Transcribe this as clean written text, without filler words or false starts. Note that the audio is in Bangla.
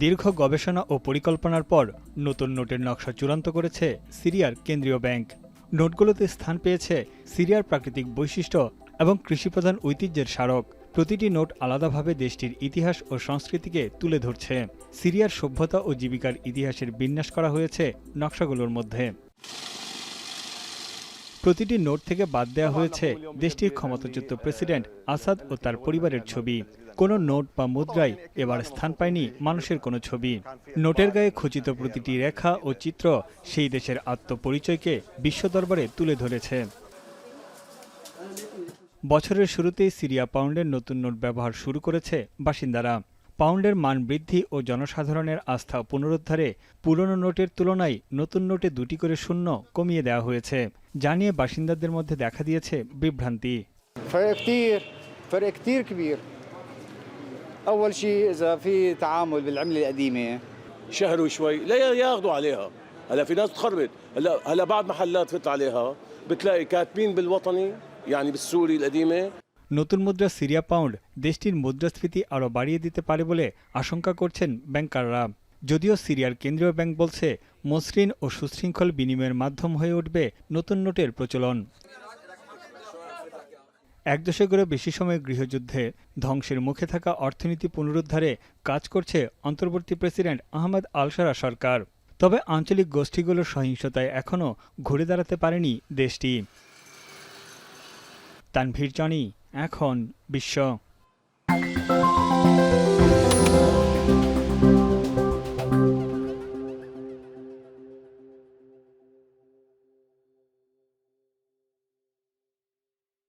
দীর্ঘ গবেষণা ও পরিকল্পনার পর নতুন নোটের নকশা চূড়ান্ত করেছে সিরিয়ার কেন্দ্রীয় ব্যাংক। নোটগুলোতে স্থান পেয়েছে সিরিয়ার প্রাকৃতিক বৈশিষ্ট্য এবং কৃষিপ্রধান ঐতিহ্যের স্মারক। প্রতিটি নোট আলাদাভাবে দেশটির ইতিহাস ও সংস্কৃতিকে তুলে ধরছে। সিরিয়ার সভ্যতা ও জীবিকার ইতিহাসের বিন্যাস করা হয়েছে নকশাগুলোর মধ্যে। প্রতিটি নোট থেকে বাদ দেওয়া হয়েছে দেশটির ক্ষমতাচ্যুত প্রেসিডেন্ট আসাদ ও তার পরিবারের ছবি। কোনো নোট বা মুদ্রায় এবার স্থান পায়নি মানুষের কোনো ছবি। নোটের গায়ে খচিত প্রতিটি রেখা ও চিত্র সেই দেশের আত্মপরিচয়কে বিশ্ব দরবারে তুলে ধরেছে। বছরের শুরুতেই সিরিয়া পাউন্ডের নতুন নোট ব্যবহার শুরু করেছে বাসিন্দারা। পাউন্ডের মান বৃদ্ধি ও জনসাধারণের আস্থা পুনরুদ্ধারে পুরনো নোটের তুলনায় নতুন নোটে 2টি করে শূন্য কমিয়ে দেওয়া হয়েছে, যা নিয়ে বাসিন্দাদের মধ্যে দেখা দিয়েছে বিভ্রান্তি। فرق كتير كبير. أول شيء إذا في تعامل بالعملة القديمة شهروا شوي لا ياخذوا عليها. هلا في ناس بتخربط، هلا بعض محلات فت عليها بتلاقي كاتبين بالوطني يعني بالسوري القديمة। নতুন মুদ্রা সিরিয়া পাউন্ড দেশটির মুদ্রাস্ফীতি আরও বাড়িয়ে দিতে পারে বলে আশঙ্কা করছেন ব্যাংকাররা। যদিও সিরিয়ার কেন্দ্রীয় ব্যাংক বলছে মসৃণ ও সুশৃঙ্খল বিনিময়ের মাধ্যম হয়ে উঠবে নতুন নোটের প্রচলন। এক দশকেরও বেশি সময় গৃহযুদ্ধে ধ্বংসের মুখে থাকা অর্থনীতি পুনরুদ্ধারে কাজ করছে অন্তর্বর্তী প্রেসিডেন্ট আহমেদ আল-শারা সরকার। তবে আঞ্চলিক গোষ্ঠীগুলোর সহিংসতায় এখনও ঘুরে দাঁড়াতে পারেনি দেশটি। তানভীর জনি, এখন বিশ্ব।